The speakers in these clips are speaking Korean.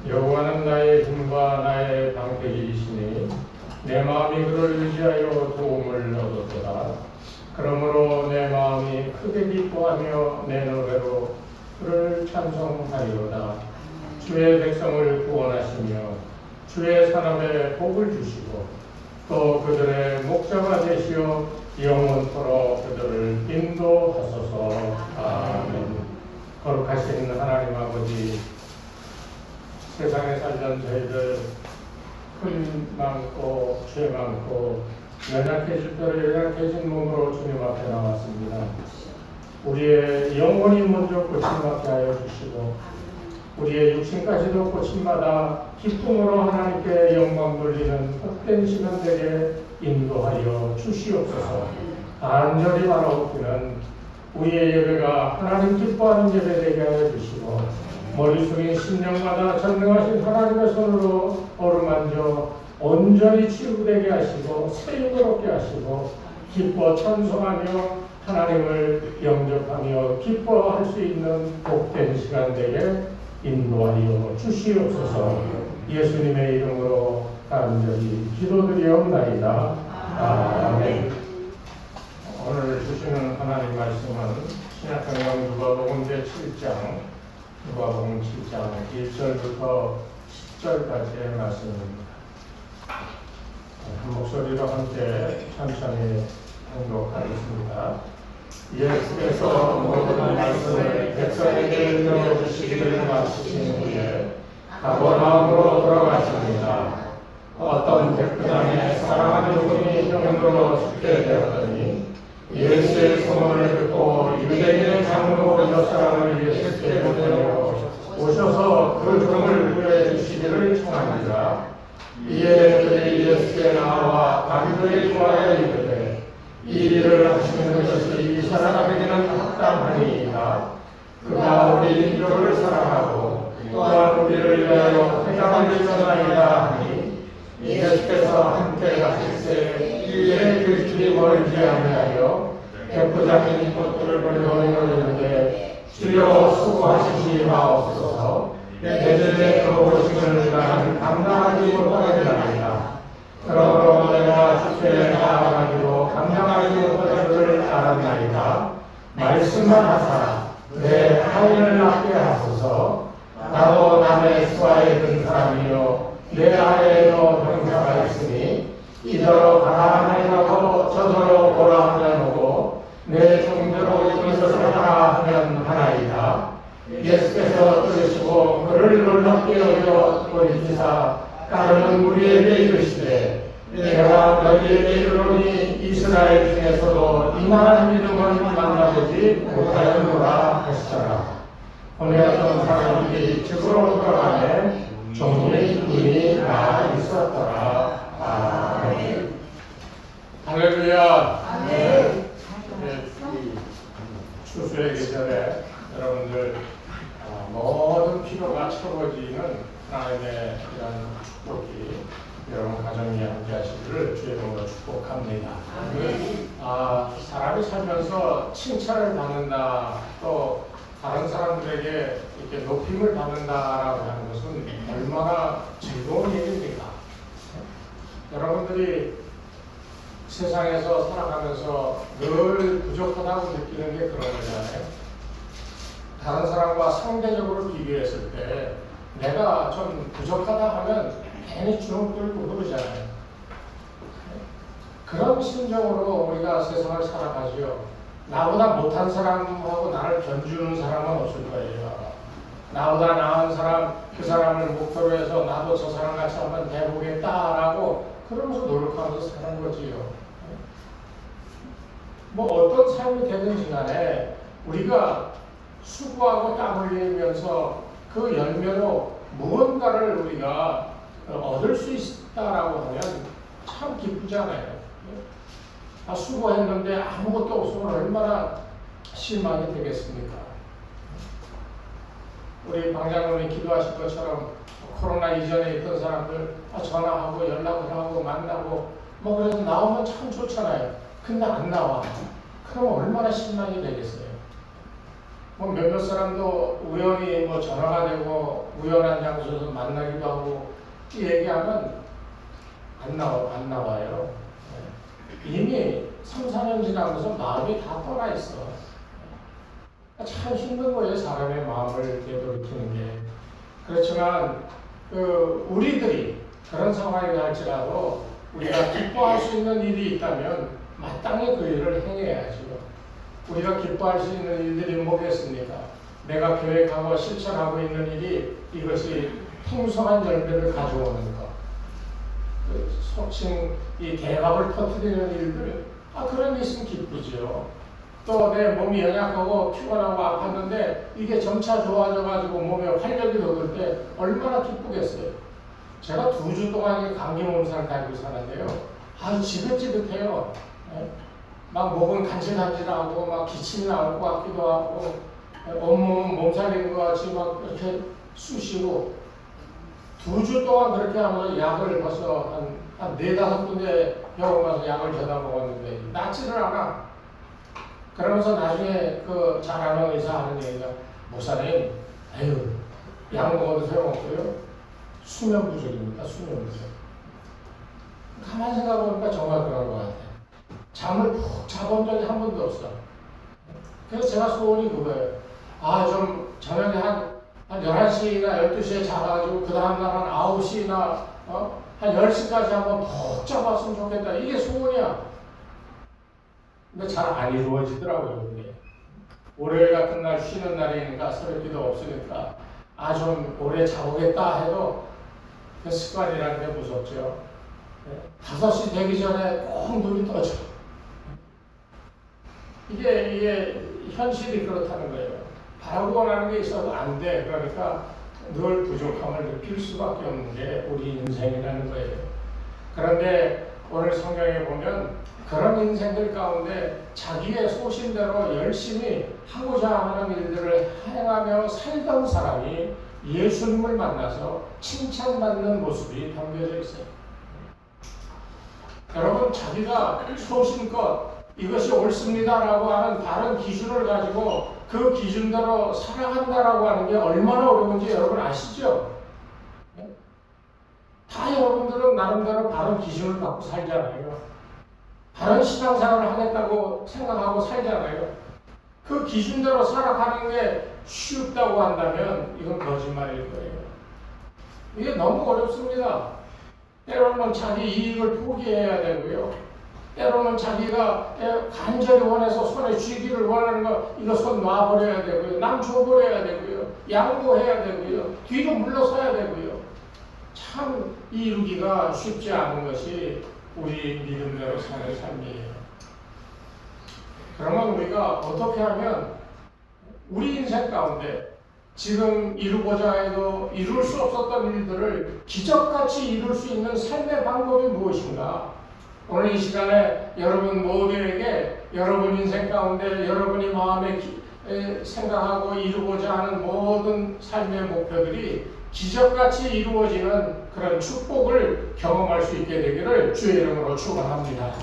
여호와는 나의 힘과 나의 방패이시니 내 마음이 그를 의지하여 도움을 얻었도다. 그러므로 내 마음이 크게 기뻐하며 내 노래로 그를 찬송하리로다. 주의 백성을 구원하시며 주의 산업에 복을 주시고 또 그들의 목자가 되시어 영원토록 그들을 인도하소서. 아멘. 거룩하신 하나님 아버지, 세상에 살던 저희들 흠 많고 죄 많고 연약해질 대로 연약해진 몸으로 주님 앞에 나왔습니다. 우리의 영혼이 먼저 고침받게 하여 주시고 우리의 육신까지도 고침받아 기쁨으로 하나님께 영광 돌리는 복된 시간 되게 인도하여 주시옵소서. 간절히 바라옵기는 우리의 예배가 하나님 기뻐하는 예배 되게 하여 주시고 머리 숙인 심령마다 전능하신 하나님의 손으로 어루만져 온전히 치유되게 하시고 새육을 얻게 하시고 기뻐 찬송하며 하나님을 영접하며 기뻐할 수 있는 복된 시간 되게 인도하여 주시옵소서. 예수님의 이름으로 간절히 기도드리옵나이다. 아멘. 오늘 주시는 하나님 말씀은 신약성경 누가복음 제7장 누가복음 7장 1절부터 10절까지의 말씀입니다. 한 목소리로 함께 천천히 행독하겠습니다. 예수께서 모든 말씀을 백성에게 들려주시기를 마치신 후에 가버나움으로 돌아가십니다. 어떤 백부장의 사랑하는 분이 병으로 죽게 되었더니 예수의 소문을 듣고 유대인의 장로 몇 사람을 예수께 보내어 오셔서 그 병을 구해 주시기를 청하니라. 이에 그들이 예수께 나와 간절히 구하여 이르되 이 일을 하시는 것이 이 사람에게는 합당하니이다. 그가 우리 민족을 사랑하고 또한 우리를 위하여 회당을 주셨나이다 하니 예수께서 함께 가실새 이에 길줄이 멀지 아니하여 백부장인 것들을 보내어 이르되 주여 수고하시지 마옵소서. 내들의 돌보심을 나는 감당하지 못하겠나이다. 그러므로 내가 주께 나아가기로 감당하지 못할 줄을 알았나이다. 말씀만 하사 내 하인을 낫게 하소서. 나도 남의 수하에 든 사람이요 내 아래에도 병사가 있으니 이더러 가라 하나이라고 저더러 오라 하면 오고 내 종대로 이것을 하라 하면 하나이다. 예수께서 들으시고 그를 놀랍게 여겨 보이시사 따르는 우리에게 이르시되 내가 너희에게 이르노니 이스라엘 중에서도 이만한 믿음을 만나보지 못하였노라 하시더라. 보내었던 사람들이 집으로 돌아가매 종의 눈이 나 있었더라. 아멘. 할렐루야. 아멘. 추수의 계절에 여러분들 모든 필요가 채워지는 하나님의 이런 축복이 여러분 가정에 함께 하시기를 주의 이름으로 축복합니다. 사람이 살면서 칭찬을 받는다, 또 다른 사람들에게 이렇게 높임을 받는다라고 하는 것은 얼마나 즐거운 일입니까? 여러분들이 세상에서 살아가면서 늘 부족하다고 느끼는 게 그런 거잖아요. 다른 사람과 상대적으로 비교했을 때 내가 좀 부족하다 하면 괜히 주눅 들고 그러잖아요. 그런 심정으로 우리가 세상을 살아가지요. 나보다 못한 사람하고 나를 견주는 사람은 없을 거예요. 나보다 나은 사람, 그 사람을 목표로 해서 나도 저 사람같이 한번 해보겠다라고 그러면서 노력하면서 사는 거지요. 뭐 어떤 삶이 되든지 간에 우리가 수고하고 땀 흘리면서 그 열매로 무언가를 우리가 얻을 수 있다라고 하면 참 기쁘잖아요. 수고했는데 아무것도 없으면 얼마나 실망이 되겠습니까? 우리 방장님이 기도하신 것처럼 코로나 이전에 있던 사람들 전화하고 연락을 하고 만나고 뭐 그래서 나오면 참 좋잖아요. 근데 안 나와. 그럼 얼마나 실망이 되겠어요? 뭐 몇몇 사람도 우연히 뭐 전화가 되고 우연한 장소에서 만나기도 하고 이 얘기하면 안 나와요. 이미 3, 4년 지나면서 마음이 다 떠나 있어. 참 힘든 거예요, 사람의 마음을 이렇게 돌이키는 게. 그렇지만 우리들이 그런 상황이 할지라도 우리가 기뻐할 수 있는 일이 있다면 마땅히 그 일을 행해야죠. 우리가 기뻐할 수 있는 일들이 뭐겠습니까? 내가 계획하고 실천하고 있는 일이 이것이 풍성한 열매를 가져오는 것. 속칭 이 대박을 터뜨리는 일들, 그런 게 있으면 기쁘죠. 또 내 몸이 연약하고 피곤하고 아팠는데 이게 점차 좋아져가지고 몸에 활력이 돋을 때 얼마나 기쁘겠어요. 제가 2주 동안 감기 몸살을 달고 사는데요. 아주 지긋지긋해요. 막 목은 간질간질하고 막 기침이 나올 것 같기도 하고 온몸은 몸살인 것 같이 막 이렇게 쑤시고 2주 동안 그렇게 하면서 약을 벌써 한 4-5군데 병원 가서 약을 줘다 먹었는데 낫지를 않아. 그러면서 나중에 그 잘 아는 의사 하는 얘기가 목사님, 약 먹어도 소용없고요. 수면 부족입니다. 수면 부족. 가만히 생각해보니까 정말 그런 것 같아요. 잠을 푹 자본 적이 한 번도 없어. 그래서 제가 소원이 그거예요. 좀 저녁에 한 11시나 12시에 자가지고 그 다음날 한 9시나 한 10시까지 한번 푹 자봤으면 좋겠다. 이게 소원이야. 근데 잘 안 이루어지더라고요. 그게. 월요일 같은 날 쉬는 날이니까 새벽기도 없으니까 좀 오래 자보겠다 해도 그 습관이라는 게 무섭죠. 5시 되기 전에 꼭 눈이 떠져. 이게 현실이 그렇다는 거예요. 바라고 원하는 게 있어도 안 돼. 그러니까 늘 부족함을 느낄 수밖에 없는 게 우리 인생이라는 거예요. 그런데 오늘 성경에 보면 그런 인생들 가운데 자기의 소신대로 열심히 하고자 하는 일들을 행하며 살던 사람이 예수님을 만나서 칭찬받는 모습이 담겨져 있어요. 여러분, 자기가 소신껏 이것이 옳습니다라고 하는 바른 기준을 가지고 그 기준대로 살아간다라고 하는 게 얼마나 어려운지 여러분 아시죠? 다 여러분들은 나름대로 바른 기준을 갖고 살잖아요. 바른 신앙생활을 하겠다고 생각하고 살잖아요. 그 기준대로 살아가는 게 쉽다고 한다면 이건 거짓말일 거예요. 이게 너무 어렵습니다. 때로는 자기 이익을 포기해야 되고요. 때로는 자기가 간절히 원해서 손에 쥐기를 원하는 거 이거 손 놔버려야 되고요. 남 줘버려야 되고요. 양보해야 되고요. 뒤로 물러서야 되고요. 참 이루기가 쉽지 않은 것이 우리 믿음대로 사는 삶이에요. 그러면 우리가 어떻게 하면 우리 인생 가운데 지금 이루고자 해도 이룰 수 없었던 일들을 기적같이 이룰 수 있는 삶의 방법이 무엇인가? 오늘 이 시간에 여러분 모두에게 여러분 인생 가운데 여러분이 마음에 생각하고 이루고자 하는 모든 삶의 목표들이 기적같이 이루어지는 그런 축복을 경험할 수 있게 되기를 주의 이름으로 축원합니다.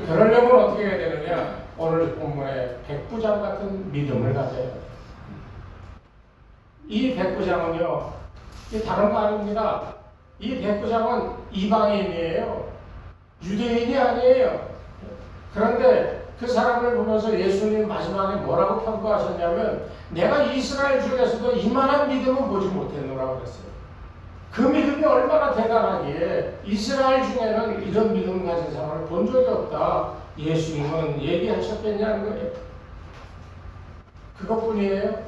그러려면 어떻게 해야 되느냐? 오늘 본문에 백부장 같은 믿음을 가져야 돼요. 이 백부장은요, 다른 거 아닙니다. 이 백부장은 이방인이에요. 유대인이 아니에요. 그런데 그 사람을 보면서 예수님 마지막에 뭐라고 평가하셨냐면 내가 이스라엘 중에서도 이만한 믿음은 보지 못했노라고 그랬어요. 그 믿음이 얼마나 대단하기에 이스라엘 중에는 이런 믿음 가진 사람을 본 적이 없다. 예수님은 얘기하셨겠냐는 거예요. 그것뿐이에요.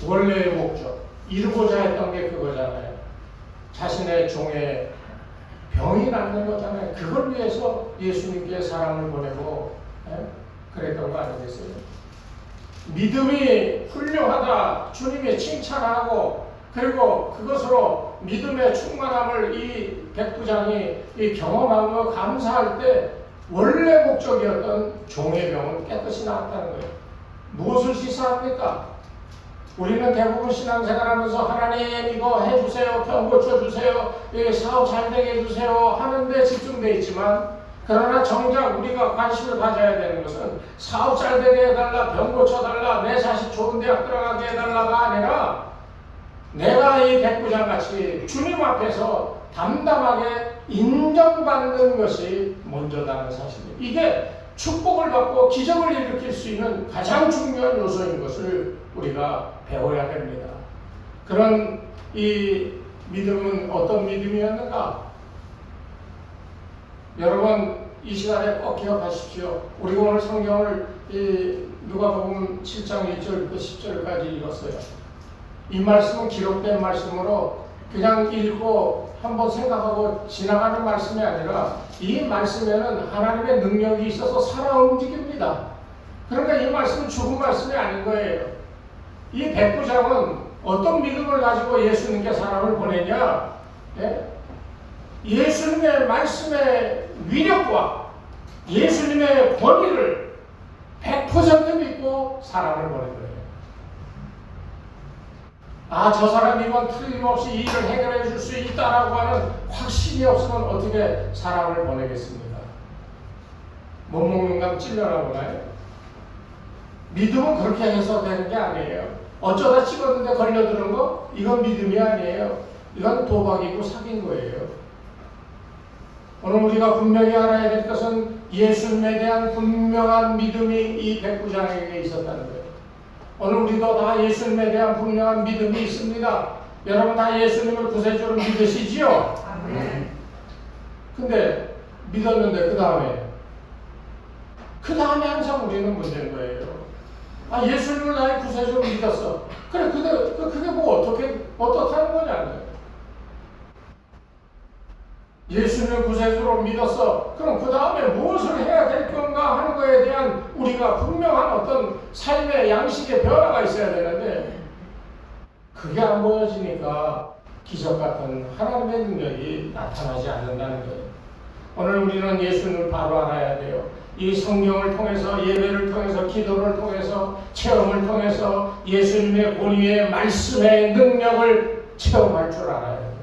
원래의 목적, 이루고자 했던 게 그거잖아요. 자신의 종의 병이 낫는 거잖아요. 그걸 위해서 예수님께 사람을 보내고 그랬던 거 아니겠어요? 믿음이 훌륭하다 주님이 칭찬하고 그리고 그것으로 믿음의 충만함을 이 백부장이 경험하며 감사할 때 원래 목적이었던 종의 병은 깨끗이 나았다는 거예요. 무엇을 시사합니까? 우리는 대부분 신앙생활하면서 하나님 이거 해주세요, 병 고쳐주세요, 사업 잘되게 해주세요 하는데 집중되어 있지만 그러나 정작 우리가 관심을 가져야 되는 것은 사업 잘되게 해달라, 병 고쳐달라, 내 자식 좋은 대학 들어가게 해달라가 아니라 내가 이 백부장 같이 주님 앞에서 담담하게 인정받는 것이 먼저다는 사실이에요. 이게 축복을 받고 기적을 일으킬 수 있는 가장 중요한 요소인 것을 우리가 배워야 됩니다. 그런 이 믿음은 어떤 믿음이었는가? 여러분 이 시간에 꼭 기억하십시오. 우리가 오늘 성경을 누가복음 7장 1절부터 10절까지 읽었어요. 이 말씀은 기록된 말씀으로 그냥 읽고 한번 생각하고 지나가는 말씀이 아니라 이 말씀에는 하나님의 능력이 있어서 살아 움직입니다. 그러니까 이 말씀은 죽은 말씀이 아닌 거예요. 이 백부장은 어떤 믿음을 가지고 예수님께 사람을 보냈냐? 예수님의 말씀의 위력과 예수님의 권위를 100% 믿고 사람을 보낸 거예요. 저 사람이면 틀림없이 이 일을 해결해 줄 수 있다라고 하는 확신이 없으면 어떻게 사람을 보내겠습니까? 못 먹는 감 찔려나보나요? 믿음은 그렇게 해석되는 게 아니에요. 어쩌다 찍었는데 걸려드는 거? 이건 믿음이 아니에요. 이건 도박이고 사기인 거예요. 오늘 우리가 분명히 알아야 될 것은 예수님에 대한 분명한 믿음이 이 백부장에게 있었다는 거예요. 오늘 우리도 다 예수님에 대한 분명한 믿음이 있습니다. 여러분 다 예수님을 구세주로 믿으시지요? 근데 믿었는데 그 다음에 항상 우리는 문제인 거예요. 예수님을 나의 구세주로 믿었어. 그래, 그게 뭐 어떻다는 거냐? 예수님을 구세주로 믿었어. 그럼 그 다음에 무엇을 해야 될 건가 하는 것에 대한 우리가 분명한 어떤 삶의 양식의 변화가 있어야 되는데 그게 안 보여지니까 기적 같은 하나님의 능력이 나타나지 않는다는 거예요. 오늘 우리는 예수님을 바로 알아야 돼요. 이 성경을 통해서 예배를 통해서 기도를 통해서 체험을 통해서 예수님의 권위의 말씀의 능력을 체험할 줄 알아야 돼요.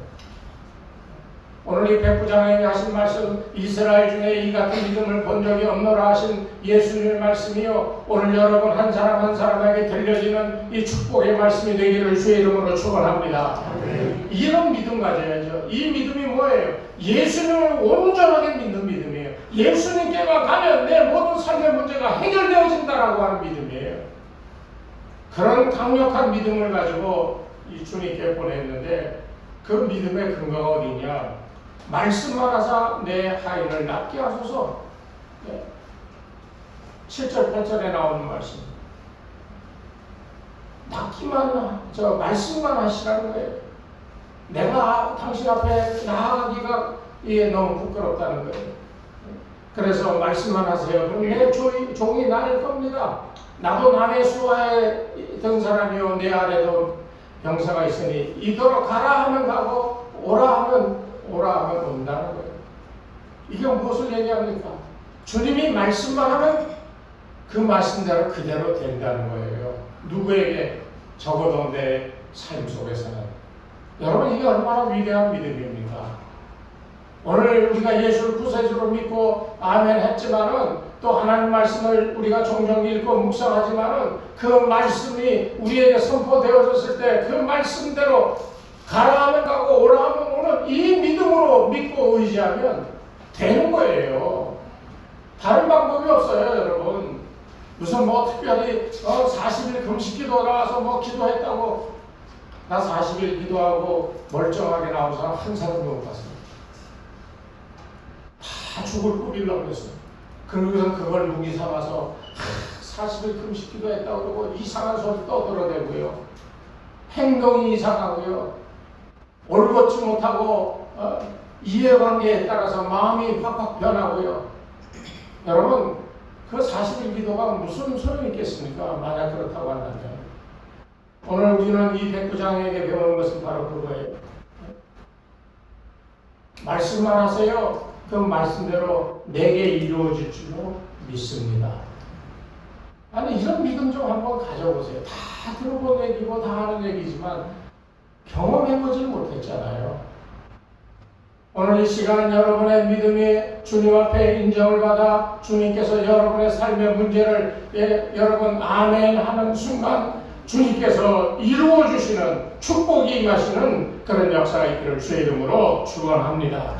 오늘 이 백부장에게 하신 말씀 이스라엘 중에 이 같은 믿음을 본 적이 없노라 하신 예수님의 말씀이요 오늘 여러분 한 사람 한 사람에게 들려지는 이 축복의 말씀이 되기를 주의 이름으로 축원합니다. 이런 믿음 가져야죠. 이 믿음이 뭐예요? 예수님을 온전하게 믿는 믿음이에요. 예수님께만 가면 내 모든 삶의 문제가 해결되어진다라고 하는 믿음이에요. 그런 강력한 믿음을 가지고 이 주님께 보냈는데 그 믿음의 근거가 어디냐? 말씀만 하사 내 하인을 낫게 하소서. 7절 8절에 나오는 말씀. 말씀만 하시라는 거예요. 내가 당신 앞에 나아가기가 너무 부끄럽다는 거예요. 그래서 말씀만 하세요. 그럼 내 종이 나을 겁니다. 나도 남의 수하에 있던 사람이요 내 아래도 병사가 있으니 이더러 가라 하면 가고 오라 하면 온다는 거예요. 이게 무엇을 얘기합니까? 주님이 말씀만 하면 그 말씀대로 그대로 된다는 거예요. 누구에게? 적어도 내 삶 속에서는. 여러분 이게 얼마나 위대한 믿음입니까? 오늘 우리가 예수를 구세주로 믿고 아멘 했지만은 또 하나님 말씀을 우리가 종종 읽고 묵상하지만은 그 말씀이 우리에게 선포되어졌을 때 그 말씀대로 가라 하면 가고 오라 하면 오는 이 믿음으로 믿고 의지하면 되는 거예요. 다른 방법이 없어요, 여러분. 무슨 특별히 40일 금식 기도 나와서 기도했다고 나 40일 기도하고 멀쩡하게 나온 사람 한 사람도 못 봤어요. 다 죽을 꾸리려고 했어요. 그러고서 그걸 무기 삼아서 40일 금식 기도했다고 그러고 이상한 소리 떠들어대고요. 행동이 이상하고요. 올곧지 못하고 이해관계에 따라서 마음이 확확 변하고요. 여러분 그 40일 기도가 무슨 소용이 있겠습니까? 만약 그렇다고 한다면. 오늘 우리는 이 백부장에게 배우는 것은 바로 그거예요. 말씀만 하세요. 그 말씀대로 내게 이루어질 줄로 믿습니다. 아니 이런 믿음 좀 한번 가져보세요. 다 들어본 얘기고 다 하는 얘기지만 경험해보지 못했잖아요. 오늘 이 시간 여러분의 믿음이 주님 앞에 인정을 받아 주님께서 여러분의 삶의 문제를 여러분 아멘 하는 순간 주님께서 이루어 주시는 축복이 임하시는 그런 역사가 있기를 주의 이름으로 축원합니다.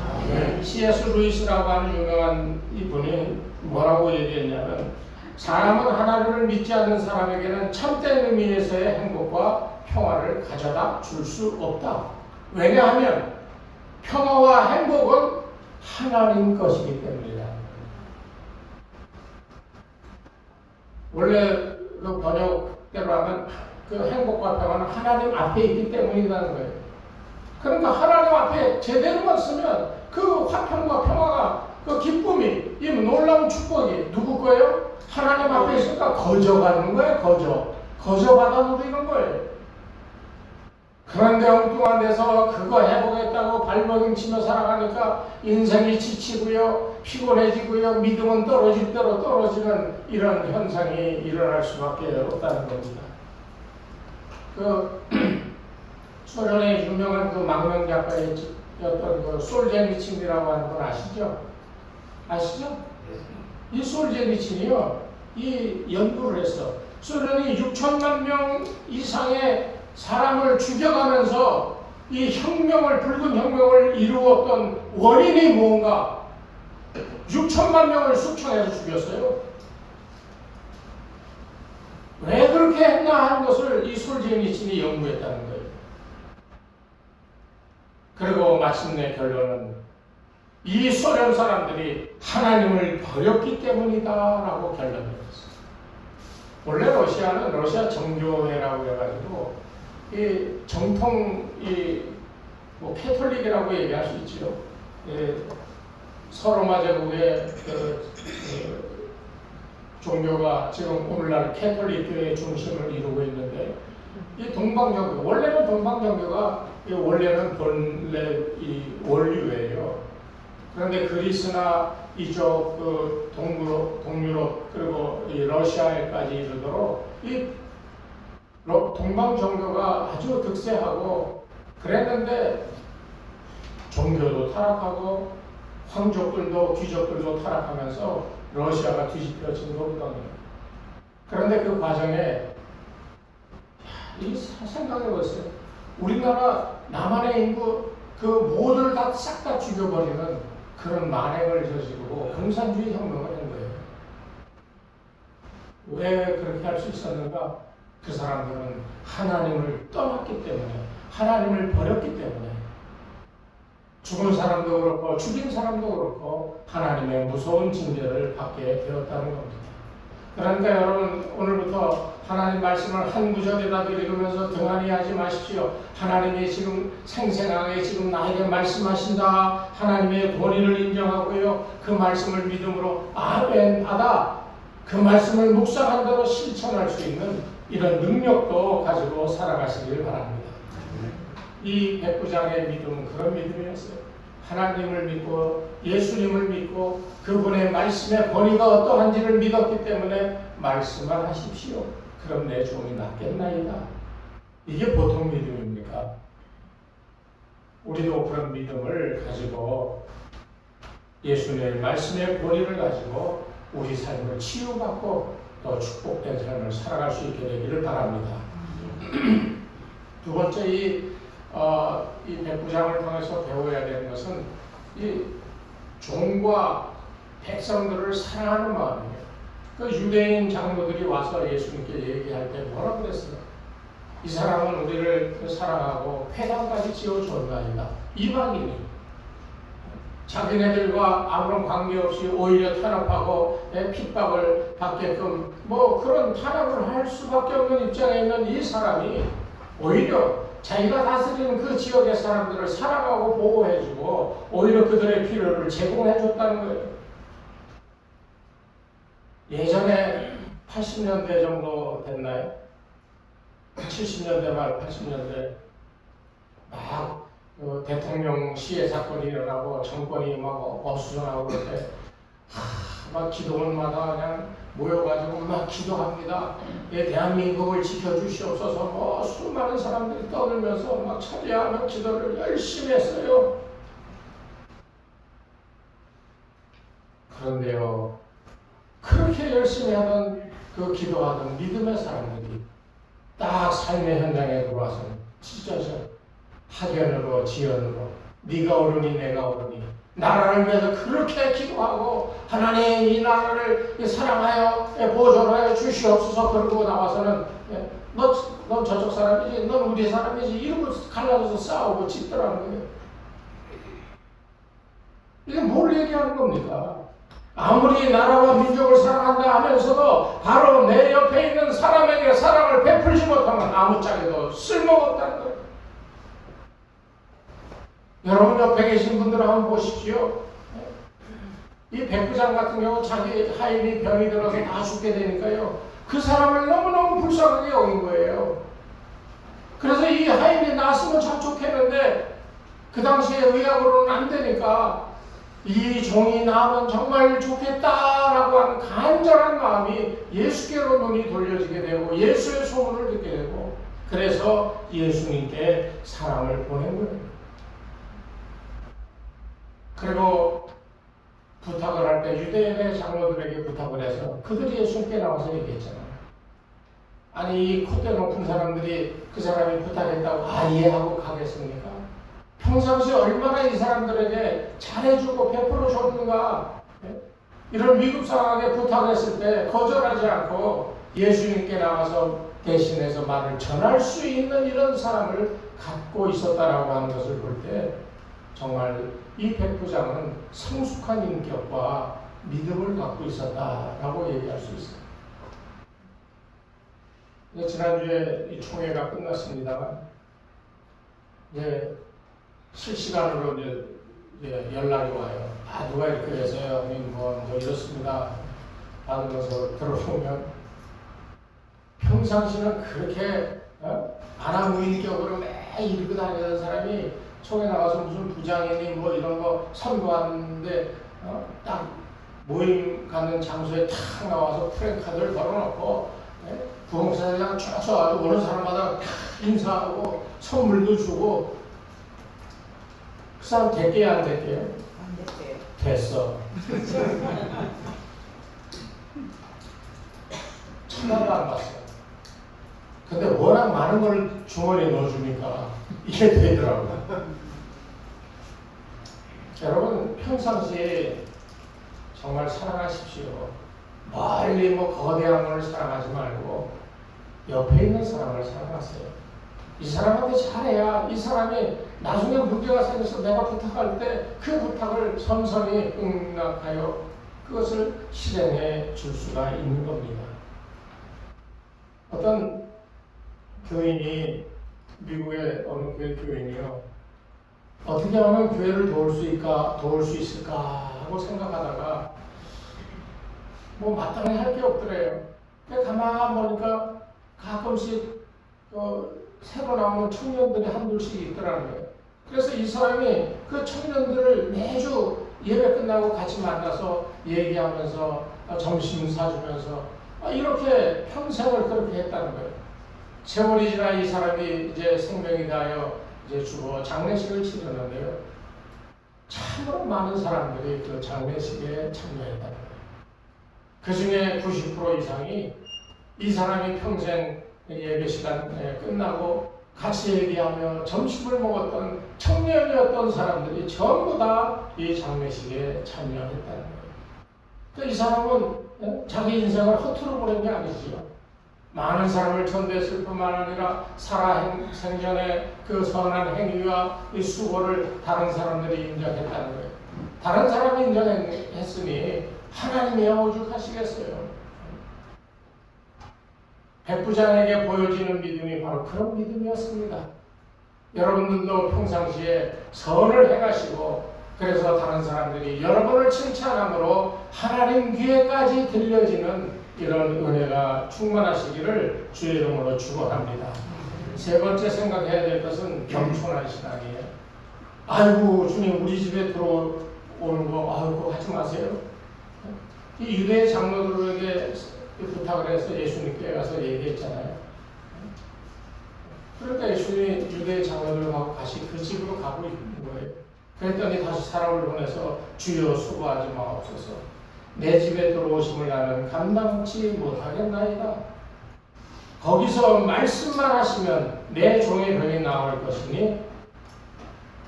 C.S. 루이스라고 하는 유명한 이분이 뭐라고 얘기했냐면, 사람은 하나님을 믿지 않는 사람에게는 참된 의미에서의 행복과 평화를 가져다 줄 수 없다. 왜냐하면 평화와 행복은 하나님 것이기 때문이다. 원래 그 번역대로 하면 그 행복과 평화는 하나님 앞에 있기 때문이라는 거예요. 그러니까 하나님 앞에 제대로만 쓰면 그 화평과 평화가, 그 기쁨이, 이 놀라운 축복이 누구 거예요? 하나님 앞에 있으니까 거저받는 거예요. 거저받아 누리는 거예요. 그런데 엉뚱한 데서 그거 해보겠다고 발버둥 치며 살아가니까 인생이 지치고요, 피곤해지고요, 믿음은 떨어질 대로 떨어지는 이런 현상이 일어날 수밖에 없다는 겁니다. 그 소련의 유명한 그 망명 작가였던 그 솔제니친이라고 하는 분 아시죠? 이 솔제니친이요, 이 연구를 했어. 소련이 6천만 명 이상의 사람을 죽여가면서 이 혁명을, 붉은 혁명을 이루었던 원인이 뭔가, 6천만 명을 숙청해서 죽였어요. 왜 그렇게 했나 하는 것을 이 솔제니친이 연구했다는 거예요. 그리고 마침내 결론은 이 소련 사람들이 하나님을 버렸기 때문이다라고 결론을 했어요. 원래 러시아는 러시아 정교회라고 해가지고 이 정통 뭐 캐톨릭이라고 얘기할 수 있죠. 서로마 제국의 종교가 지금 오늘날 캐톨릭교의 중심을 이루고 있는데, 이 동방정교, 원래는 동방정교가 원래는 본래 이 원류예요. 그런데 그리스나 이쪽 그 동유럽 그리고 이 러시아에까지 이르도록 이 동방 종교가 아주 득세하고 그랬는데, 종교도 타락하고 황족들도 귀족들도 타락하면서 러시아가 뒤집혀진 거거든요. 그런데 그 과정에 생각해보세요. 우리나라 남한의 인구 그 모두를 다 싹 다 죽여버리는 그런 만행을 저지르고 공산주의 혁명을 한 거예요. 왜 그렇게 할 수 있었는가? 그 사람들은 하나님을 떠났기 때문에, 하나님을 버렸기 때문에, 죽은 사람도 그렇고 죽인 사람도 그렇고 하나님의 무서운 징계를 받게 되었다는 겁니다. 그러니까 여러분, 오늘부터 하나님 말씀을 한 구절이라도 읽으면서 등한히 하지 마십시오. 하나님이 지금 생생하게 지금 나에게 말씀하신다. 하나님의 권위를 인정하고요, 그 말씀을 믿음으로 아멘 받아 그 말씀을 묵상한 대로 실천할 수 있는 이런 능력도 가지고 살아가시길 바랍니다. 이 백부장의 믿음은 그런 믿음이었어요. 하나님을 믿고 예수님을 믿고 그분의 말씀의 권위가 어떠한지를 믿었기 때문에 말씀을 하십시오. 그럼 내 종이 낫겠나이다. 이게 보통 믿음입니까? 우리도 그런 믿음을 가지고 예수님의 말씀의 권위를 가지고 우리 삶을 치유받고 또 축복된 삶을 살아갈 수 있게 되기를 바랍니다. 두 번째, 이 백부장을 통해서 배워야 되는 것은 이 종과 백성들을 사랑하는 마음이에요. 그 유대인 장로들이 와서 예수님께 얘기할 때 뭐라고 그랬어요? 이 사람은 우리를 사랑하고 회당까지 지어줬나이다. 이방인이 자기네들과 아무런 관계없이 오히려 탄압하고 핍박을 받게끔 뭐 그런 탄압을 할 수밖에 없는 입장에 있는 이 사람이 오히려 자기가 다스리는 그 지역의 사람들을 사랑하고 보호해주고 오히려 그들의 필요를 제공해줬다는 거예요. 예전에 80년대 정도 됐나요? 70년대 말 80년대 막 대통령 시해 사건이 일어나고 정권이 막 어수선하고 그럴 때 막 기도원마다 그냥 모여가지고 막 기도합니다. 대한민국을 지켜주시옵소서. 뭐 수많은 사람들이 떠들면서 막 차례하며 기도를 열심히 했어요. 그런데요, 그렇게 열심히 하던 그 기도하던 믿음의 사람들이 딱 삶의 현장에 들어와서 찢어져 학연으로 지연으로 네가 옳으니 내가 옳으니 나라를 위해서 그렇게 기도하고 하나님 이 나라를 사랑하여 보존하여 주시옵소서. 그러고 나와서는 넌 저쪽 사람이지 넌 우리 사람이지 이러고 갈라져서 싸우고 찢더라는 거예요. 이게 뭘 얘기하는 겁니까? 아무리 나라와 민족을 사랑한다 하면서도 바로 내 옆에 있는 사람에게 사랑을 베풀지 못하면 아무짝에도 쓸모없다는 거예요. 여러분 옆에 계신 분들을 한번 보십시오. 이 백부장 같은 경우 자기 하인이 병이 들어서 다 죽게 되니까요. 그 사람을 너무너무 불쌍하게 여긴 거예요. 그래서 이 하인이 나았으면 참 좋겠는데 그 당시에 의학으로는 안 되니까 이 종이 나으면 정말 좋겠다라고 하는 간절한 마음이 예수께로 눈이 돌려지게 되고 예수의 소문을 듣게 되고 그래서 예수님께 사람을 보낸 거예요. 그리고 부탁을 할 때 유대인의 장로들에게 부탁을 해서 그들이 예수님께 나와서 얘기했잖아요. 아니 이 콧대 높은 사람들이 그 사람이 부탁했다고 이해하고 가겠습니까? 평상시 얼마나 이 사람들에게 잘해주고 베풀어 줬는가. 이런 위급상하게 부탁했을 때 거절하지 않고 예수님께 나와서 대신해서 말을 전할 수 있는 이런 사람을 갖고 있었다라고 하는 것을 볼 때 정말 이 백부장은 성숙한 인격과 믿음을 갖고 있었다라고 얘기할 수 있어요. 지난주에 이 총회가 끝났습니다만 이제 실시간으로 이제 연락이 와요. 누가 이렇게 해서요, 뭐 이렇습니다. 받으면서 들어보면 평상시는 그렇게 아나무인격으로 매 이르고 다니던 사람이 총에 나가서 무슨 부장이니 뭐 이런 거 선거하는데 딱 모임 가는 장소에 탁 나와서 프랭카드를 걸어놓고 부흥사장 쫙 서가지고 오는 사람마다 탁 인사하고 선물도 주고 그 사람 됐게요 안 됐게요? 안 됐대요. 됐어. 천만도 안 봤어요. 근데 워낙 많은 걸 주머니에 넣어주니까 이게 되더라고요. 여러분 평상시에 정말 사랑하십시오. 멀리 뭐 거대한 걸 사랑하지 말고 옆에 있는 사람을 사랑하세요. 이 사람한테 잘해야 이 사람이 나중에 문제가 생겨서 내가 부탁할 때 그 부탁을 선선히 응답하여 그것을 실행해 줄 수가 있는 겁니다. 어떤 교인이 미국의 어느 교회 교인이요. 어떻게 하면 교회를 도울 수 있을까 하고 생각하다가 뭐 마땅히 할 게 없더래요. 가만 보니까 가끔씩 새로 나오는 청년들이 한둘씩 있더라는 거예요. 그래서 이 사람이 그 청년들을 매주 예배 끝나고 같이 만나서 얘기하면서 점심 사주면서 이렇게 평생을 그렇게 했다는 거예요. 세월이 지나 이 사람이 이제 생명이 다하여 이제 죽어 장례식을 치르는데요. 참으로 많은 사람들이 그 장례식에 참여했다는 거예요. 그 중에 90% 이상이 이 사람이 평생 예배 시간 끝나고 같이 얘기하며 점심을 먹었던 청년이었던 사람들이 전부 다 이 장례식에 참여했다는 거예요. 그러니까 이 사람은 자기 인생을 허투루 보낸 게 아니지요. 많은 사람을 전도했을 뿐만 아니라 살아생전의 그 선한 행위와 이 수고를 다른 사람들이 인정했다는 거예요. 다른 사람이 인정했으니 하나님이 오죽하시겠어요. 백부장에게 보여지는 믿음이 바로 그런 믿음이었습니다. 여러분들도 평상시에 선을 행하시고 그래서 다른 사람들이 여러분을 칭찬함으로 하나님 귀에까지 들려지는 이런 은혜가 충만하시기를 주의 이름으로 축원합니다. 세 번째 생각해야 될 것은 겸손한 신앙이에요. 아이고 주님 우리 집에 들어오는 거 아이고 하지 마세요. 이 유대 장로들에게 부탁을 해서 예수님께 가서 얘기했잖아요. 그러니까 예수님이 유대 장로들하고 같이 그 집으로 가고 있는 거예요. 그랬더니 다시 사람을 보내서 주여 수고하지 마옵소서. 내 집에 들어오심을 나는 감당치 못하겠나이다. 거기서 말씀만 하시면 내 종의 병이 나을 것이니,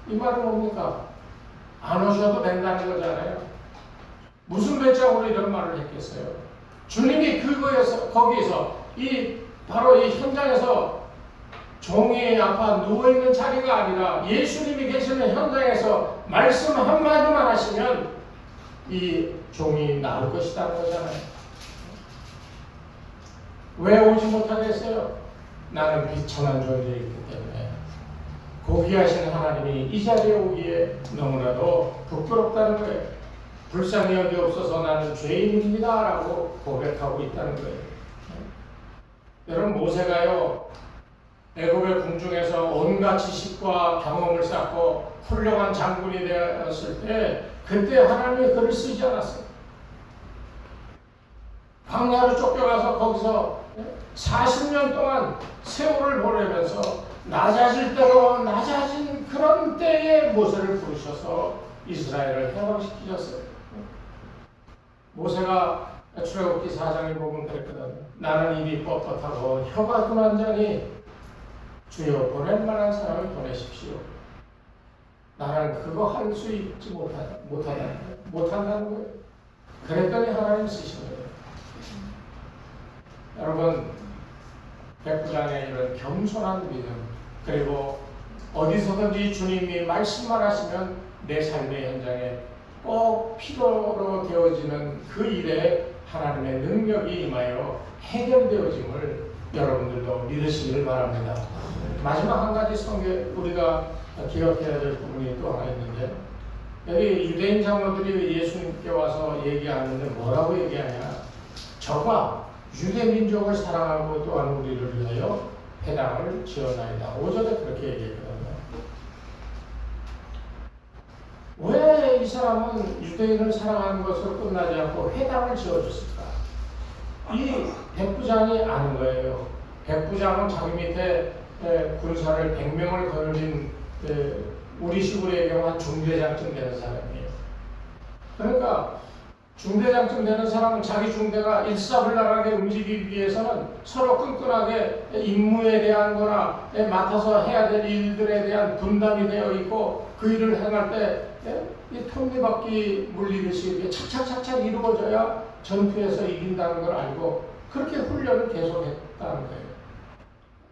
이 말은 뭡니까? 안 오셔도 된다는 거잖아요. 무슨 배짱으로 이런 말을 했겠어요? 주님이 거기에서 바로 이 현장에서 종이 아파 누워있는 자리가 아니라 예수님이 계시는 현장에서 말씀 한마디만 하시면 이 종이 나을 것이라는 거잖아요. 왜 오지 못하겠어요? 나는 비천한 존재이기 때문에. 고귀하신 하나님이 이 자리에 오기에 너무나도 부끄럽다는 거예요. 불쌍히 여기옵소서 나는 죄인입니다 라고 고백하고 있다는 거예요. 여러분, 모세가요 애굽의 궁중에서 온갖 지식과 경험을 쌓고 훌륭한 장군이 되었을 때 그때 하나님이 그를 쓰지 않았어요. 광야로 쫓겨가서 거기서 40년 동안 세월을 보내면서 낮아질 대로 낮아진 그런 때에 모세를 부르셔서 이스라엘을 해방시키셨어요. 모세가 출애굽기 4장에 보면 그랬거든요. 나는 입이 뻣뻣하고 혀가 둔한 자니 주여 보낼 만한 사람을 보내십시오. 나는 그거 할 수 있지 못한다는 거예요. 그랬더니 하나님 쓰신 거예요. 여러분, 백부장의 이런 겸손한 믿음, 그리고 어디서든지 주님이 말씀만 하시면 내 삶의 현장에 꼭 필요로 되어지는 그 일에 하나님의 능력이 임하여 해결되어짐을 여러분들도 믿으시길 바랍니다. 마지막 한 가지 우리가 기억해야 될 부분이 또 하나 있는데, 여기 유대인 장로들이 예수님께 와서 얘기하는데 뭐라고 얘기하냐? 저가 유대 민족을 사랑하고 또한 우리를 위하여 회당을 지어나이다. 5절에 그렇게 얘기했거든요. 왜 이 사람은 유대인을 사랑하는 것으로 끝나지 않고 회당을 지어줬을까? 이 백부장이 아는 거예요. 백부장은 자기 밑에 군사를 100명을 거느린 우리식으로 얘기하면 한 중대장쯤 되는 사람이에요. 그러니까 중대장쯤 되는 사람은 자기 중대가 일사불란하게 움직이기 위해서는 서로 끈끈하게 임무에 대한 거나 맡아서 해야 될 일들에 대한 분담이 되어 있고, 그 일을 행할 때 이 톱니바퀴 물리듯이 착착착착 이루어져야 전투에서 이긴다는 걸 알고 그렇게 훈련을 계속했다는 거예요.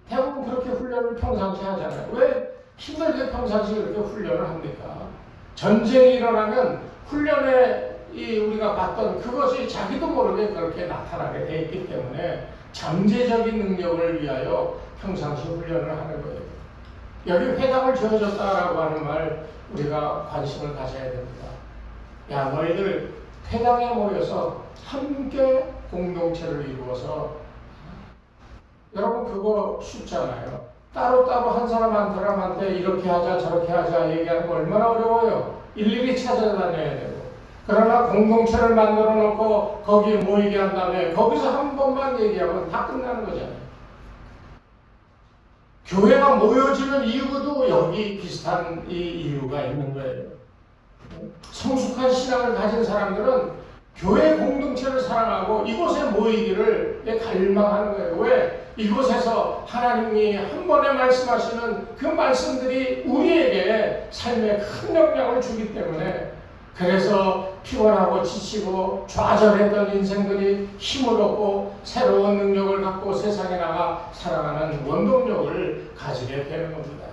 대부분 그렇게 훈련을 평상시 하잖아요. 왜 힘들게 평상시 그렇게 훈련을 합니까? 전쟁이 일어나면 훈련에 우리가 봤던 그것이 자기도 모르게 그렇게 나타나게 돼 있기 때문에 잠재적인 능력을 위하여 평상시 훈련을 하는 거예요. 여기 회당을 지어줬다라고 하는 말 우리가 관심을 가져야 됩니다. 야, 너희들 회당에 모여서 함께 공동체를 이루어서, 여러분 그거 쉽잖아요. 따로따로 한 사람 한 사람한테 이렇게 하자 저렇게 하자 얘기하는 거 얼마나 어려워요. 일일이 찾아다녀야 되고. 그러나 공동체를 만들어 놓고 거기에 모이게 한 다음에 거기서 한 번만 얘기하면 다 끝나는 거잖아요. 교회가 모여지는 이유도 여기 비슷한 이유가 있는 거예요. 성숙한 신앙을 가진 사람들은 교회 공동체를 사랑하고 이곳에 모이기를 갈망하는 거예요. 왜? 이곳에서 하나님이 한 번에 말씀하시는 그 말씀들이 우리에게 삶에 큰 영향을 주기 때문에, 그래서 피곤하고 지치고 좌절했던 인생들이 힘을 얻고 새로운 능력을 갖고 세상에 나가 살아가는 원동력을 가지게 되는 겁니다.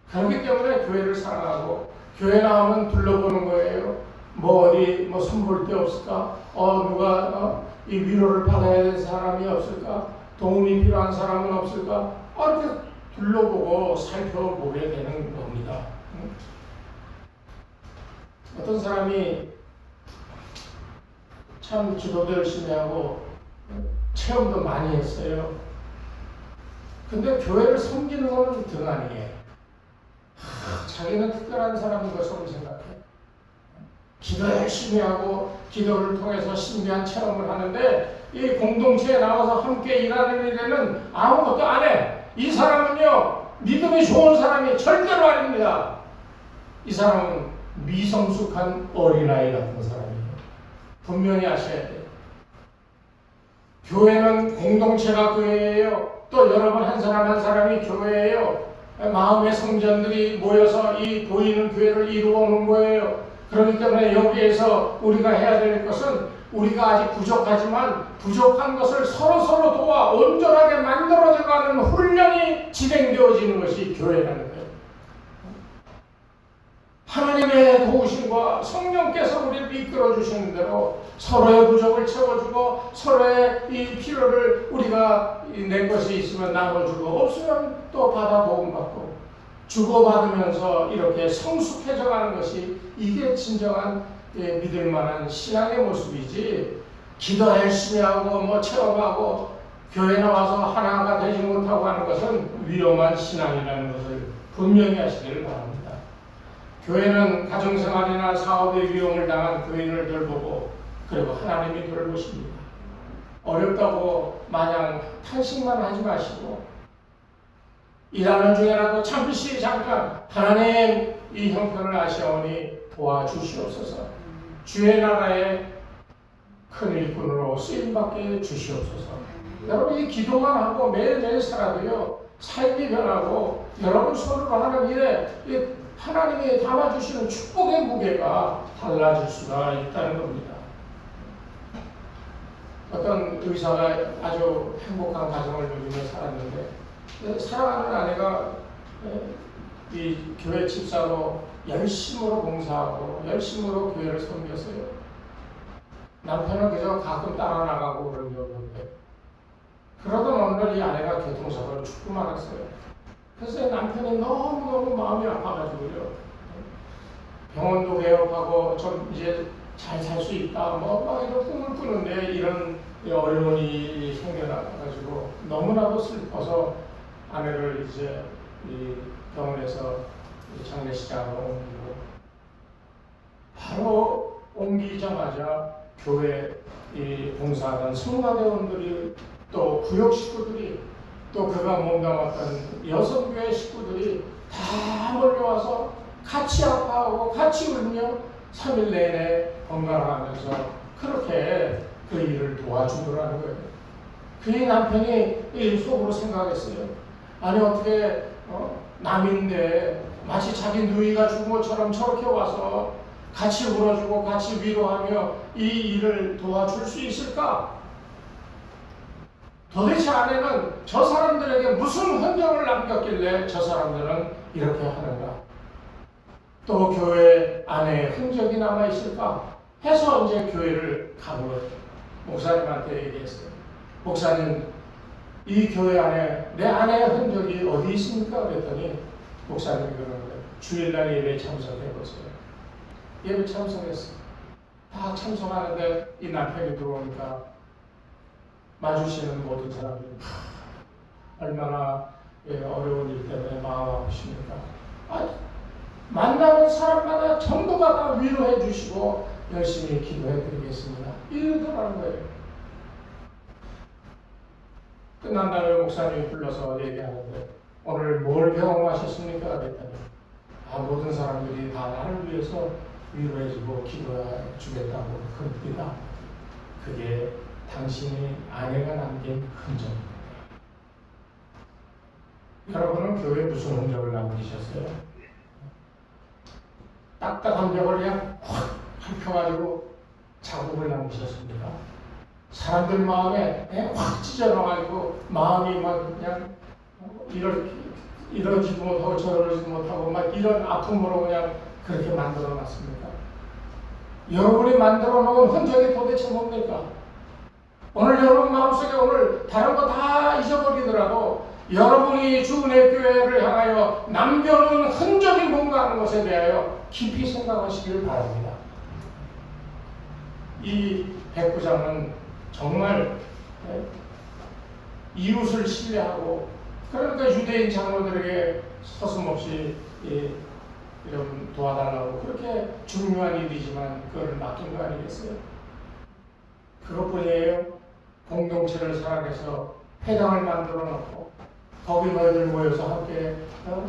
그렇기 때문에 교회를 사랑하고, 교회 나오면 둘러보는 거예요. 어디 손볼 데 없을까? 누가 이 위로를 받아야 될 사람이 없을까? 도움이 필요한 사람은 없을까? 이렇게 둘러보고 살펴보게 되는 겁니다. 어떤 사람이 참 기도도 열심히 하고 체험도 많이 했어요. 근데 교회를 섬기는 건 등한이에요. 자기는 특별한 사람인 것으로 생각해. 기도 열심히 하고 기도를 통해서 신비한 체험을 하는데, 이 공동체에 나와서 함께 일하는 일에는 아무것도 안 해. 이 사람은요, 믿음이 좋은 사람이 절대로 아닙니다. 이 사람은 미성숙한 어린아이 같은 사람이에요. 분명히 아셔야 돼요. 교회는 공동체가 교회예요. 또 여러분 한 사람 한 사람이 교회예요. 마음의 성전들이 모여서 이 보이는 교회를 이루어오는 거예요. 그렇기 때문에 여기에서 우리가 해야 될 것은 우리가 아직 부족하지만 부족한 것을 서로서로 도와 온전하게 만들어져가는 훈련이 진행되어지는 것이 교회라는 거예요. 하나님의 도우심과 성령께서 우리를 이끌어 주시는 대로 서로의 부족을 채워주고 서로의 이 필요를 우리가 내 것이 있으면 나눠주고 없으면 또 받아 도움받고 주고받으면서 이렇게 성숙해져가는 것이 이게 진정한 믿을 만한 신앙의 모습이지, 기도 열심히 하고 뭐 체험하고 교회 나와서 하나가 되지 못하고 하는 것은 위험한 신앙이라는 것을 분명히 하시기를 바랍니다. 교회는 가정생활이나 사업에 위험을 당한 교인을 돌보고 그리고 하나님이 돌보십니다. 어렵다고 마냥 탄식만 하지 마시고 일하는 중에라도 잠시 잠깐 하나님 이 형편을 아시오니 도와주시옵소서. 주의 나라에 큰 일꾼으로 쓰임받게 주시옵소서. 여러분 이 기도만 하고 매일매일 살아도요 삶이 변하고 여러분 손으로 하는 일에 하나님이 담아주시는 축복의 무게가 달라질 수가 있다는 겁니다. 어떤 의사가 아주 행복한 가정을 누리며 살았는데 사랑하는 아내가 이 교회 집사로 열심으로 봉사하고 열심으로 교회를 섬겼어요. 남편은 그저 가끔 따라 나가고 그런 게 없는데 그러던 어느 날 이 아내가 교통사고를 죽고 말았어요. 그래서 남편이 너무너무 마음이 아파가지고요. 병원도 개업하고 좀 이제 잘 살 수 있다 막 이런 꿈을 꾸는데 이런 어려운 일이 생겨나가지고 너무나도 슬퍼서 아내를 이제 이 병원에서 장례식장으로 옮기고 바로 옮기자마자 교회 이 봉사하던 성가대원들이 또 구역 식구들이 또 그가 몸담았던 여성교회 식구들이 다 몰려와서 같이 아파하고 같이 울며 3일 내내 건강하면서 그렇게 그 일을 도와주더라는 거예요. 그의 남편이 속으로 생각했어요. 아니 어떻게 남인데 마치 자기 누이가 죽은 것처럼 저렇게 와서 같이 울어주고 같이 위로하며 이 일을 도와줄 수 있을까? 도대체 아내는 저 사람들에게 무슨 흔적을 남겼길래 저 사람들은 이렇게 하는가? 또 교회 안에 흔적이 남아있을까? 해서 이제 교회를 가고 목사님한테 얘기했어요. 목사님, 이 교회 안에 내 아내의 흔적이 어디 있습니까? 그랬더니 목사님이 그러는 거예요. 주일날 예배에 참석해보세요. 예배 참석했어요. 다 참석하는데 이 남편이 들어오니까 마주치는 모든 사람들이 얼마나 어려운 일 때문에 마음 아프십니까? 만나는 사람마다 전부가 다 위로해 주시고 열심히 기도해 드리겠습니다. 이러더라는 거예요. 끝난 다음에 목사님이 불러서 얘기하는데 오늘 뭘 경험하셨습니까? 그랬더니 모든 사람들이 다 나를 위해서 위로해 주고 기도해 주겠다고 그럽니다. 그게 당신이 아내가 남긴 흔적입니다. 여러분은 교회에 무슨 흔적을 남기셨어요? 딱딱한 벽을 그냥 확 펴가지고 자국을 남기셨습니까? 사람들 마음에 확 찢어놔가지고 마음이 막 그냥 이러지도 못하고 저러지도 못하고 막 이런 아픔으로 그냥 그렇게 만들어 놨습니까? 여러분이 만들어 놓은 흔적이 도대체 뭡니까? 오늘 여러분 마음속에 오늘 다른 거 다 잊어버리더라도 여러분이 주은혜 교회를 향하여 남겨놓은 흔적이 뭔가 하는 것에 대하여 깊이 생각하시기를 바랍니다. 이 백부장은 정말 이웃을 신뢰하고 그러니까 유대인 장로들에게 서슴없이 이런 도와달라고 그렇게 중요한 일이지만 그걸 맡긴 거 아니겠어요? 그것뿐이에요. 공동체를 살아내서 회당을 만들어 놓고 거기 너희들 모여서 함께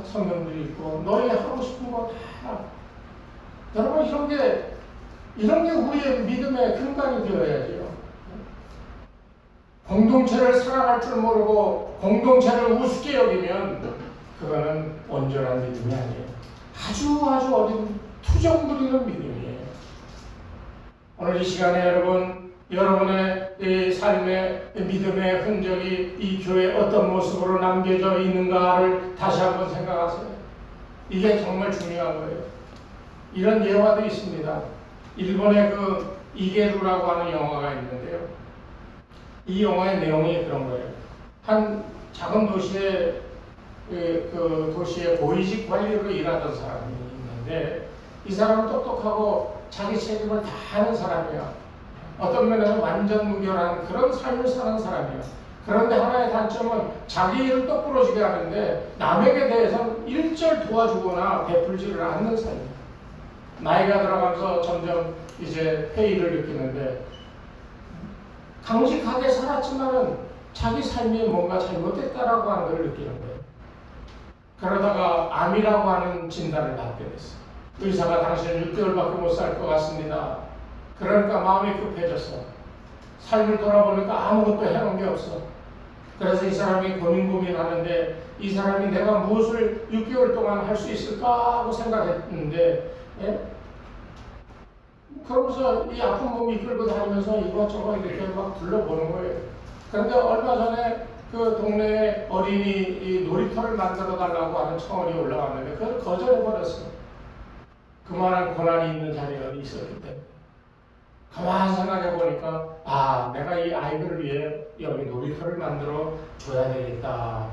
성경들이 있고 너희 하고 싶은 거 다 여러분 이런 게 우리의 믿음의 근간이 되어야지요. 공동체를 사랑할 줄 모르고 공동체를 우습게 여기면 그거는 온전한 믿음이 아니에요. 아주 어린 투정 부리는 믿음이에요. 오늘 이 시간에 여러분의 이 삶의 믿음의 흔적이 이 교회에 어떤 모습으로 남겨져 있는가를 다시 한번 생각하세요. 이게 정말 중요한 거예요. 이런 예화도 있습니다. 일본의 그 이게루라고 하는 영화가 있는데요. 이 영화의 내용이 그런 거예요. 한 작은 도시에 그 도시의 고위직 관리로 일하던 사람이 있는데 이 사람은 똑똑하고 자기 책임을 다 하는 사람이야. 어떤 면에서 완전 무결한 그런 삶을 사는 사람이야. 그런데 하나의 단점은 자기 일을 똑부러지게 하는데 남에게 대해서는 일절 도와주거나 베풀지를 않는 삶이야. 나이가 들어가면서 점점 이제 회의를 느끼는데 강직하게 살았지만은 자기 삶이 뭔가 잘못됐다라고 하는 걸 느끼는 거예요. 그러다가 암이라고 하는 진단을 받게 됐어요. 의사가 당신은 6개월밖에 못 살 것 같습니다. 그러니까 마음이 급해졌어. 삶을 돌아보니까 아무것도 해놓은 게 없어. 그래서 이 사람이 고민하는데 이 사람이 내가 무엇을 6개월 동안 할 수 있을까 하고 생각했는데 그러면서 이 아픈 몸 이끌고 다니면서 이것저것 이렇게 막 둘러보는 거예요. 그런데 얼마 전에 그 동네에 어린이 이 놀이터를 만들어 달라고 하는 청원이 올라왔는데 그걸 거절해버렸어요. 그만한 권한이 있는 자리가 있었기 때문에. 가만히 생각해 보니까 내가 이 아이들을 위해 여기 놀이터를 만들어 줘야 되겠다.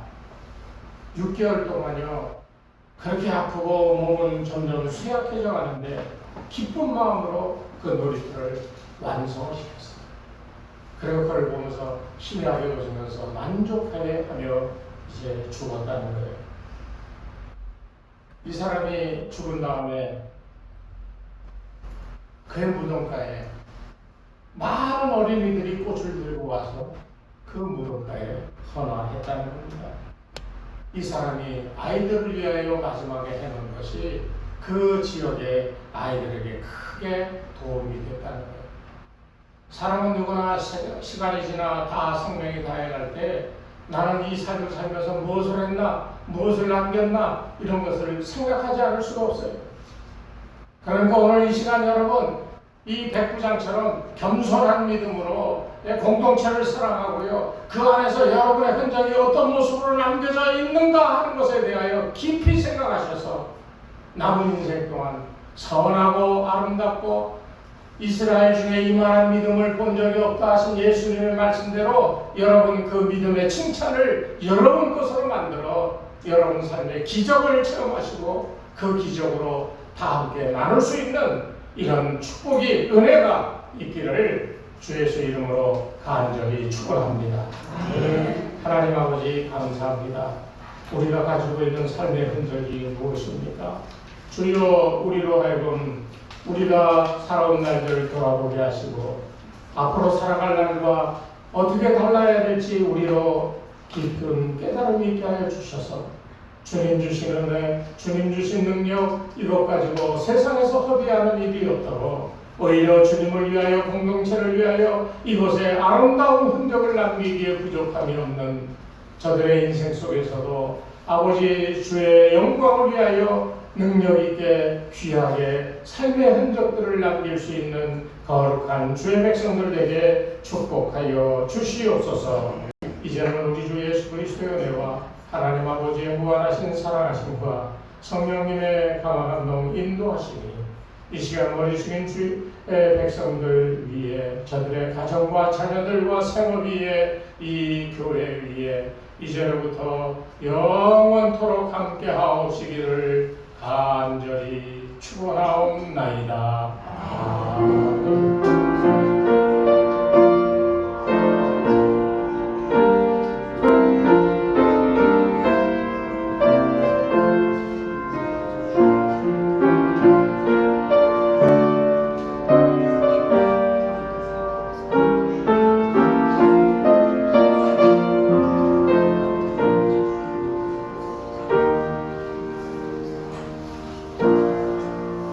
6개월 동안요 그렇게 아프고 몸은 점점 쇠약해져 가는데 기쁜 마음으로 그 놀이터를 완성시켰어요. 그리고 그걸 보면서 희미하게 웃으면서 만족하며 이제 죽었다는 거예요. 이 사람이 죽은 다음에 그의 무덤가에 많은 어린이들이 꽃을 들고 와서 그 무덤가에 헌화했다는 겁니다. 이 사람이 아이들을 위하여 마지막에 해놓은 것이 그 지역의 아이들에게 크게 도움이 됐다는 거예요. 사람은 누구나 시간이 지나 다 생명이 다해갈 때 나는 이 삶을 살면서 무엇을 했나, 무엇을 남겼나 이런 것을 생각하지 않을 수가 없어요. 그러니까 오늘 이 시간 여러분 이 백부장처럼 겸손한 믿음으로 공동체를 사랑하고요. 그 안에서 여러분의 흔적이 어떤 모습으로 남겨져 있는가 하는 것에 대하여 깊이 생각하셔서 남은 인생 동안 선하고 아름답고 이스라엘 중에 이만한 믿음을 본 적이 없다 하신 예수님의 말씀대로 여러분 그 믿음의 칭찬을 여러분 것으로 만들어 여러분 삶의 기적을 체험하시고 그 기적으로 다 함께 나눌 수 있는 이런 축복이 은혜가 있기를 주 예수 이름으로 간절히 축원합니다. 하나님 아버지 감사합니다. 우리가 가지고 있는 삶의 흔적이 무엇입니까? 주여 우리로 하여금 우리가 살아온 날들을 돌아보게 하시고 앞으로 살아갈 날과 어떻게 달라야 될지 우리로 깊은 깨달음이 있게 하여 주셔서 주님 주신 은혜, 주님 주신 능력 이것 가지고 세상에서 허비하는 일이 없도록 오히려 주님을 위하여 공동체를 위하여 이곳에 아름다운 흔적을 남기기에 부족함이 없는 저들의 인생 속에서도 아버지 주의 영광을 위하여 능력 있게 귀하게 삶의 흔적들을 남길 수 있는 거룩한 주의 백성들에게 축복하여 주시옵소서. 이제는 우리 주 예수 그리스도의 은혜와 하나님 아버지의 무한하신 사랑하심과 성령님의 강한 감동 인도하심이 이 시간 머리 숙인 주의 백성들 위에 저들의 가정과 자녀들과 생업 위에 이 교회 위에 이제로부터 영원토록 함께 하옵시기를 간절히 축원하옵나이다.